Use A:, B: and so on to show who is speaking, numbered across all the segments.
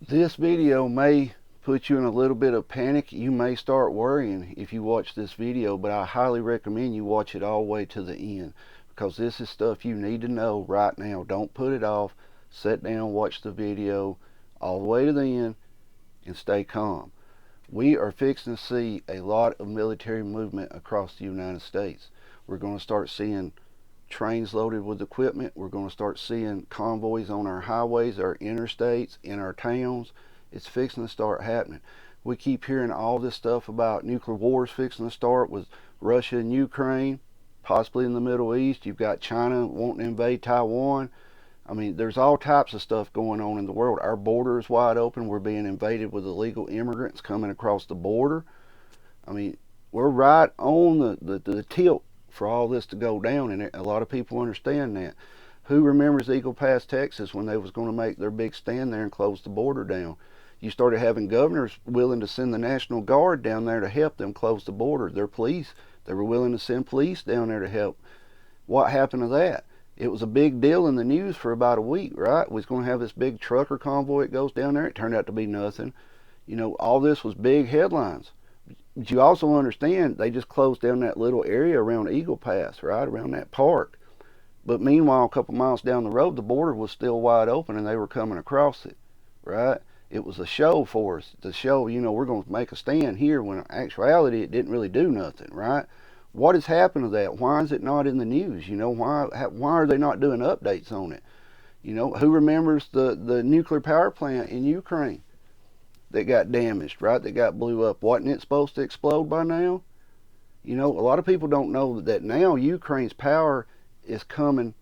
A: This video may put you in a little bit of panic. You may start worrying if you watch this video, but I highly recommend you watch it all the way to the end, because this is stuff you need to know right now. Don't put it off. Sit down, watch the video all the way to the end, and stay calm. We are fixing to see a lot of military movement across the United States. We're going to start seeing trains loaded with equipment. We're going to start seeing convoys on our highways, our interstates, in our towns. It's fixing to start happening. We keep hearing all this stuff about nuclear wars fixing to start with Russia and Ukraine, possibly in the Middle East. You've got China wanting to invade Taiwan. I mean, there's all types of stuff going on in the world. Our border is wide open. We're being invaded with illegal immigrants coming across the border. I mean, we're right on the tilt for all this to go down, and a lot of people understand that. Who remembers Eagle Pass, Texas, when they was going to make their big stand there and close the border down? You started having governors willing to send the National Guard down there to help them close the border. Their police, they were willing to send police down there to help. What happened to that? It was a big deal in the news for about a week, right? We was going to have this big trucker convoy that goes down there. It turned out to be nothing. You know, all this was big headlines. But you also understand they just closed down that little area around Eagle Pass, right, around that park. But meanwhile, a couple miles down the road, the border was still wide open and they were coming across it, right? It was a show for us to show, you know, we're going to make a stand here, when in actuality it didn't really do nothing, right? What has happened to that? Why is it not in the news? You know, why are they not doing updates on it? You know, who remembers the nuclear power plant in Ukraine that got damaged, right? That got blew up. Wasn't it supposed to explode by now? You know, a lot of people don't know that now Ukraine's power is coming.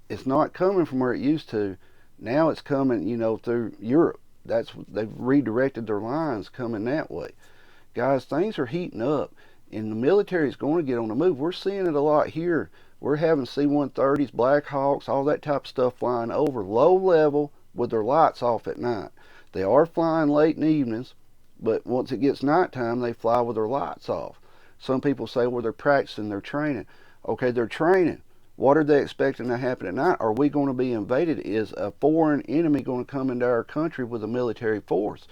A: It's not coming from where it used to. Now it's coming, you know, through Europe. They've redirected their lines coming that way. Guys, things are heating up, and the military is going to get on the move. We're seeing it a lot here. We're having C-130s, Black Hawks, all that type of stuff flying over low level with their lights off at night. They are flying late in the evenings, but once it gets nighttime, they fly with their lights off. Some people say, well, they're practicing, they're training. Okay, they're training. What are they expecting to happen at night? Are we going to be invaded? Is a foreign enemy going to come into our country with a military force?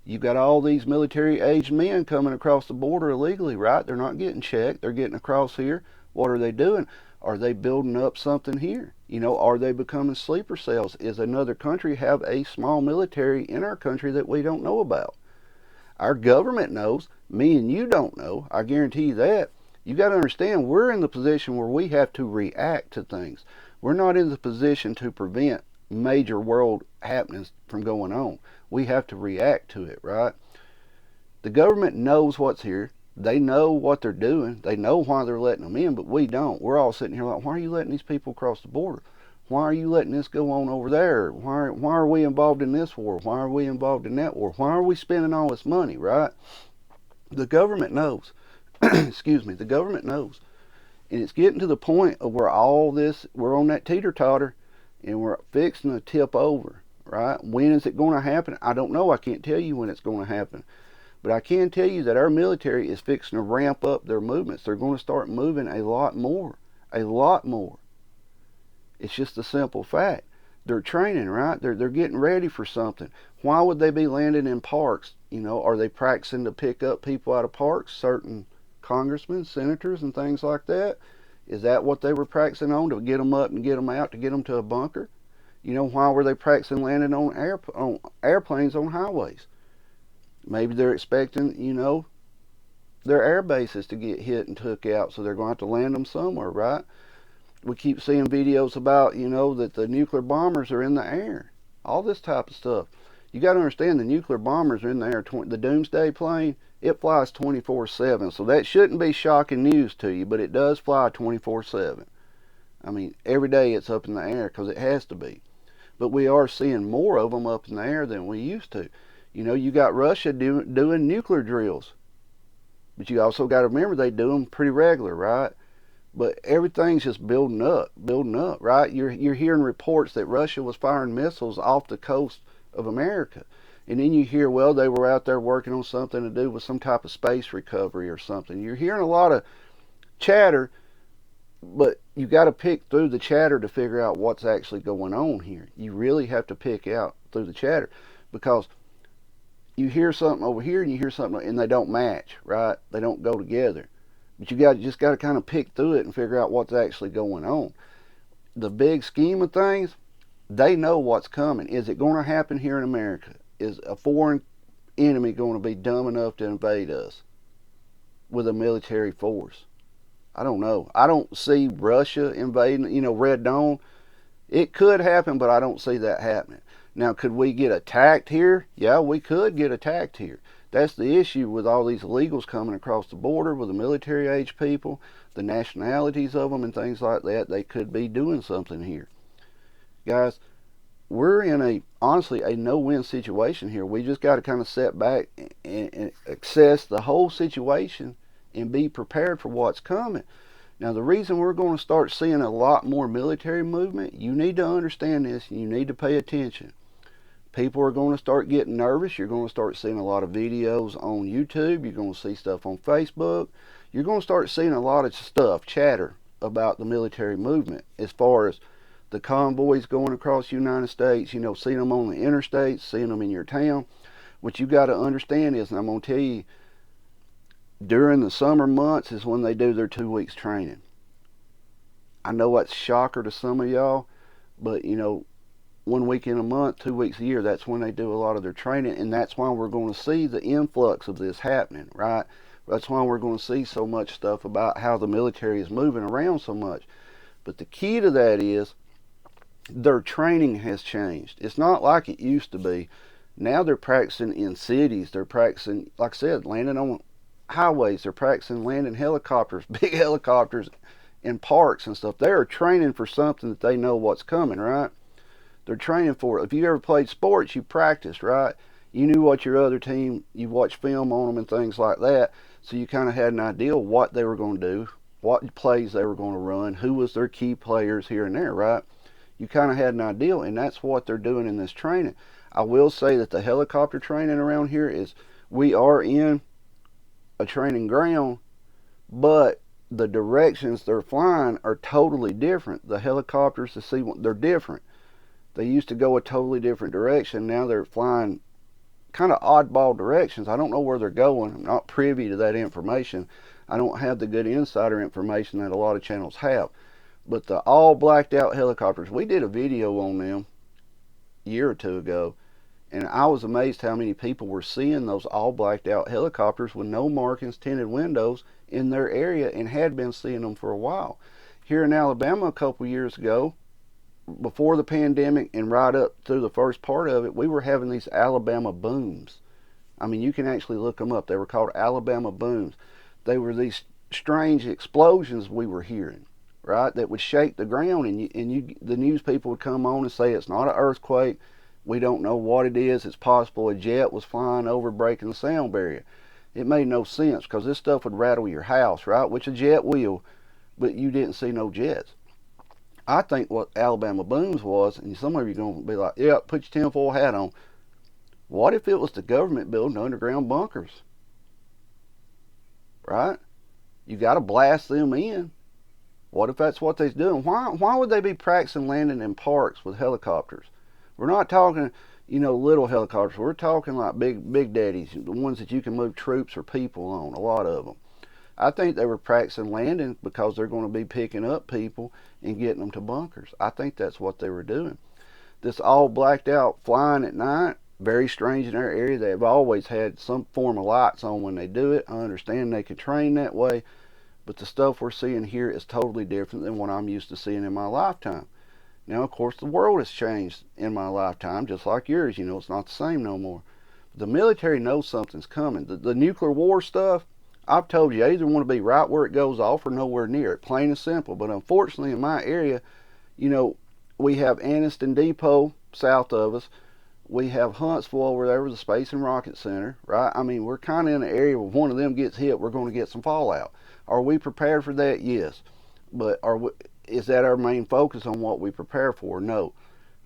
A: You've got all these military-aged men coming across the border illegally, right? They're not getting checked. They're getting across here. What are they doing? Are they building up something here? You know, are they becoming sleeper cells? Is another country have a small military in our country that we don't know about? Our government knows. Me and you don't know. I guarantee you that. You got to understand, we're in the position where we have to react to things. We're not in the position to prevent major world happenings from going on. We have to react to it, right? The government knows what's here. They know what they're doing. They know why they're letting them in, but we don't. We're all sitting here like, why are you letting these people cross the border? Why are you letting this go on over there? Why are we involved in this war? Why are we involved in that war? Why are we spending all this money, right? The government knows. Excuse me, the government knows. And it's getting to the point of where all this, we're on that teeter-totter, and we're fixing to tip over, right? When is it going to happen? I don't know. I can't tell you when it's going to happen. But I can tell you that our military is fixing to ramp up their movements. They're going to start moving a lot more. A lot more. It's just a simple fact. They're training, right? They're getting ready for something. Why would they be landing in parks? You know, are they practicing to pick up people out of parks? Certain congressmen, senators, and things like that? Is that what they were practicing on, to get them up and get them out, to get them to a bunker? You know, why were they practicing landing on airplanes on highways? Maybe they're expecting, you know, their air bases to get hit and took out, so they're going to have to land them somewhere, right? We keep seeing videos about, you know, that the nuclear bombers are in the air. All this type of stuff. You got to understand, the nuclear bombers are in the air. The Doomsday plane, it flies 24/7. So that shouldn't be shocking news to you, but it does fly 24/7. I mean, every day it's up in the air, because it has to be. But we are seeing more of them up in the air than we used to. You know, you got Russia doing nuclear drills. But you also got to remember, they do them pretty regular, right? But everything's just building up, right? You're hearing reports that Russia was firing missiles off the coast of America. And then you hear, well, they were out there working on something to do with some type of space recovery or something. You're hearing a lot of chatter, but you got to pick through the chatter to figure out what's actually going on here. You really have to pick out through the chatter. because you hear something over here and you hear something and they don't match, right? They don't go together. But you just got to kind of pick through it and figure out what's actually going on. The big scheme of things, they know what's coming. Is it going to happen here in America? Is a foreign enemy going to be dumb enough to invade us with a military force? I don't know. I don't see Russia invading, Red Dawn. It could happen, but I don't see that happening. Now, could we get attacked here? Yeah, we could get attacked here. That's the issue with all these illegals coming across the border with the military age people, the nationalities of them and things like that. They could be doing something here. Guys, we're in honestly a no-win situation here. We just got to kind of sit back and assess the whole situation and be prepared for what's coming. Now, the reason we're going to start seeing a lot more military movement, you need to understand this and you need to pay attention. People are going to start getting nervous. You're going to start seeing a lot of videos on YouTube. You're going to see stuff on Facebook. You're going to start seeing a lot of stuff, chatter about the military movement as far as the convoys going across the United States, seeing them on the interstates, seeing them in your town. What you got to understand is, and I'm going to tell you, during the summer months is when they do their 2 weeks training. I know that's a shocker to some of y'all, but 1 week in a month, 2 weeks a year, that's when they do a lot of their training, and that's why we're going to see the influx of this happening, right? That's why we're going to see so much stuff about how the military is moving around so much. But the key to that is their training has changed. It's not like it used to be. Now they're practicing in cities. They're practicing, like I said, landing on highways. They're practicing landing helicopters, big helicopters in parks and stuff. They are training for something that they know what's coming, right? They're training for it. If you ever played sports, you practiced, right? You knew what your other team, you watched film on them and things like that, so you kind of had an idea of what they were going to do, what plays they were going to run, who was their key players here and there, right? You kind of had an idea, and that's what they're doing in this training. I will say that the helicopter training around here is, we are in a training ground, but the directions they're flying are totally different. The helicopters, they're different. They used to go a totally different direction. Now they're flying kind of oddball directions. I don't know where they're going. I'm not privy to that information. I don't have the good insider information that a lot of channels have. But the all blacked out helicopters, we did a video on them a year or two ago, and I was amazed how many people were seeing those all blacked out helicopters with no markings, tinted windows in their area, and had been seeing them for a while. Here in Alabama a couple years ago, before the pandemic and right up through the first part of it, we were having these Alabama booms. I mean, you can actually look them up. They were called Alabama booms. They were these strange explosions we were hearing, right, that would shake the ground, and the news people would come on and say it's not an earthquake, we don't know what it is, it's possible a jet was flying over breaking the sound barrier. It made no sense, because this stuff would rattle your house, right, which a jet will, but you didn't see no jets. I think what Alabama booms was, and some of you are going to be like, yeah, put your tinfoil hat on. What if it was the government building underground bunkers? Right? You got to blast them in. What if that's what they're doing? Why would they be practicing landing in parks with helicopters? We're not talking, little helicopters. We're talking like big daddies, the ones that you can move troops or people on, a lot of them. I think they were practicing landing because they're going to be picking up people and getting them to bunkers. I think that's what they were doing. This all blacked out flying at night, very strange in our area. They've always had some form of lights on when they do it. I understand they could train that way, but the stuff we're seeing here is totally different than what I'm used to seeing in my lifetime. Now, of course, the world has changed in my lifetime, just like yours. It's not the same no more. The military knows something's coming. The nuclear war stuff, I've told you, I either want to be right where it goes off or nowhere near it, plain and simple. But unfortunately, in my area, we have Anniston Depot south of us. We have Huntsville over there with the Space and Rocket Center, right? I mean, we're kind of in an area where one of them gets hit, we're going to get some fallout. Are we prepared for that? Yes. But is that our main focus on what we prepare for? No.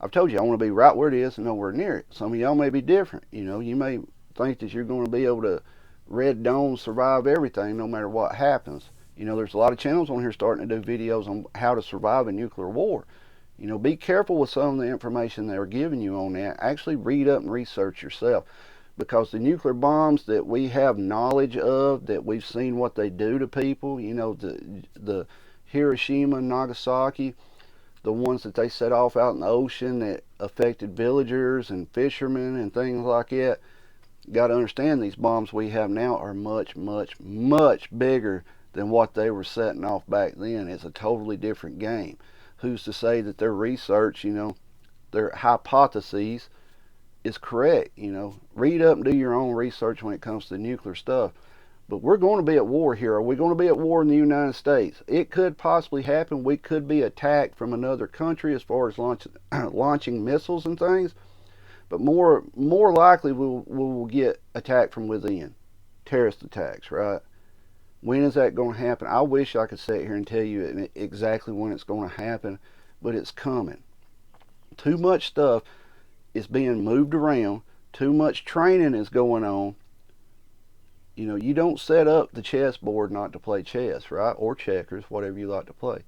A: I've told you, I want to be right where it is and nowhere near it. Some of y'all may be different. You may think that you're going to be able to Red Dawn survive everything no matter what happens. There's a lot of channels on here starting to do videos on how to survive a nuclear war. Be careful with some of the information they're giving you on that. Actually read up and research yourself, because the nuclear bombs that we have knowledge of, that we've seen what they do to people, the Hiroshima and Nagasaki, the ones that they set off out in the ocean that affected villagers and fishermen and things like that. Got to understand, these bombs we have now are much, much, much bigger than what they were setting off back then. It's a totally different game. Who's to say that their research, their hypotheses is correct? Read up and do your own research when it comes to nuclear stuff. But we're going to be at war here. Are we going to be at war in the United States? It could possibly happen. We could be attacked from another country as far as launching missiles and things. But more likely we'll get attacked from within. Terrorist attacks, right? When is that going to happen? I wish I could sit here and tell you exactly when it's going to happen, but it's coming. Too much stuff is being moved around. Too much training is going on. You don't set up the chessboard not to play chess, right? Or checkers, whatever you like to play.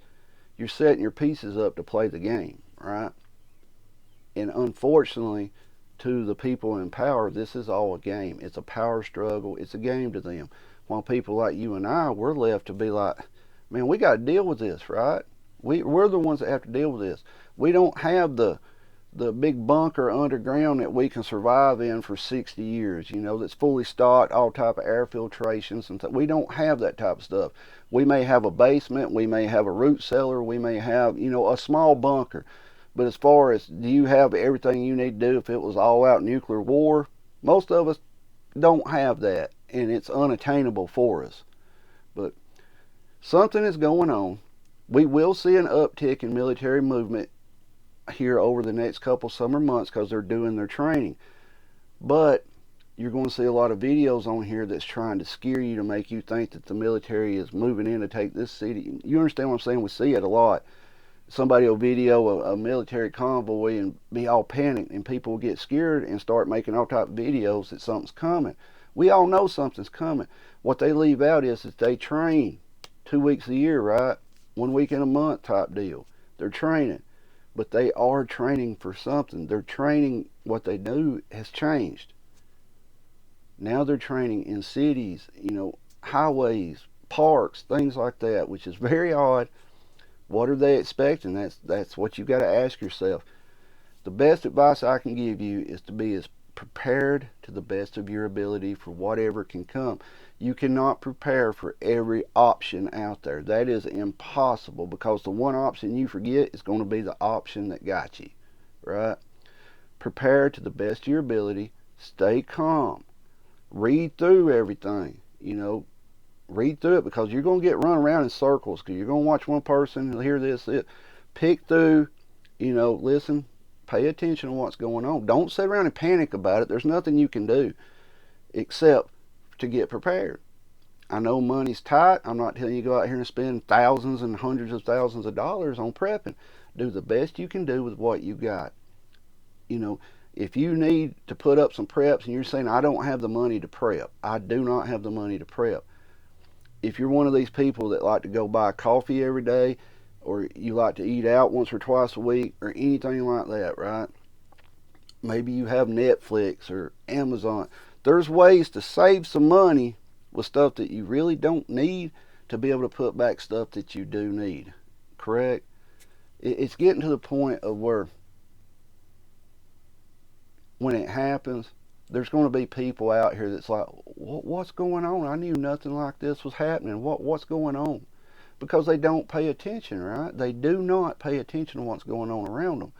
A: You're setting your pieces up to play the game, right? And unfortunately, to the people in power, this is all a game. It's a power struggle. It's a game to them. While people like you and I, we're left to be like, man, we got to deal with this, right? We're the ones that have to deal with this. We don't have the big bunker underground that we can survive in for 60 years, that's fully stocked, all type of air filtrations and we don't have that type of stuff. We may have a basement, we may have a root cellar, we may have, a small bunker. But as far as, do you have everything you need to do if it was all out nuclear war? Most of us don't have that, and it's unattainable for us. But something is going on. We will see an uptick in military movement here over the next couple summer months because they're doing their training. But you're going to see a lot of videos on here that's trying to scare you to make you think that the military is moving in to take this city. You understand what I'm saying? We see it a lot. Somebody will video a military convoy and be all panicked, and people will get scared and start making all type of videos that something's coming. We all know something's coming. What they leave out is that they train 2 weeks a year, right? 1 week in a month type deal. They're training. But they are training for something. They're training, what they do has changed. Now they're training in cities, highways, parks, things like that, which is very odd. What are they expecting? That's what you've got to ask yourself. The best advice I can give you is to be as prepared to the best of your ability for whatever can come. You cannot prepare for every option out there. That is impossible, because the one option you forget is going to be the option that got you, right? Prepare to the best of your ability. Stay calm. Read through everything, read through it, because you're going to get run around in circles, because you're going to watch one person and hear this. Pick through, listen, pay attention to what's going on. Don't sit around and panic about it. There's nothing you can do except to get prepared. I know money's tight. I'm not telling you to go out here and spend thousands and hundreds of thousands of dollars on prepping. Do the best you can do with what you got. If you need to put up some preps and you're saying, I don't have the money to prep, I do not have the money to prep. If you're one of these people that like to go buy coffee every day, or you like to eat out once or twice a week, or anything like that, right? Maybe you have Netflix or Amazon. There's ways to save some money with stuff that you really don't need to be able to put back stuff that you do need. Correct? It's getting to the point of where when it happens, there's going to be people out here that's like, what's going on? I knew nothing like this was happening. What's going on? Because they don't pay attention, right? They do not pay attention to what's going on around them.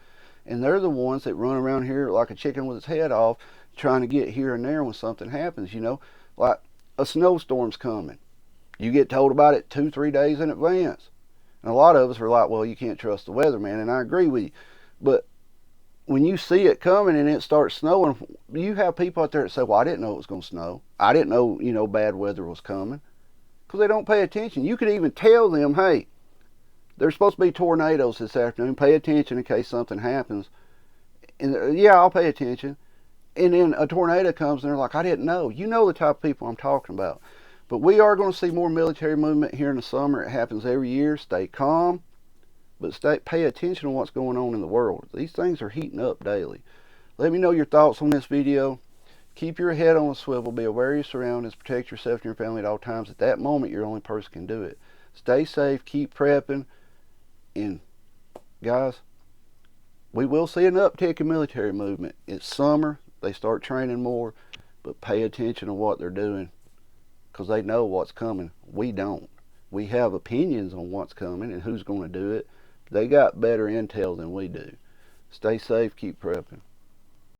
A: And they're the ones that run around here like a chicken with its head off, trying to get here and there when something happens, Like a snowstorm's coming. You get told about it 2-3 days in advance. And a lot of us are like, well, you can't trust the weather, man, and I agree with you. But when you see it coming and it starts snowing, you have people out there that say, well, I didn't know it was going to snow. I didn't know, bad weather was coming. Because they don't pay attention. You could even tell them, hey, there's supposed to be tornadoes this afternoon. Pay attention in case something happens. And yeah, I'll pay attention. And then a tornado comes and they're like, I didn't know. You know the type of people I'm talking about. But we are going to see more military movement here in the summer. It happens every year. Stay calm. but pay attention to what's going on in the world. These things are heating up daily. Let me know your thoughts on this video. Keep your head on a swivel. Be aware of your surroundings. Protect yourself and your family at all times. At that moment, you're the only person can do it. Stay safe. Keep prepping. And guys, we will see an uptick in military movement. It's summer. They start training more. But pay attention to what they're doing, because they know what's coming. We don't. We have opinions on what's coming and who's going to do it. They got better intel than we do. Stay safe. Keep prepping.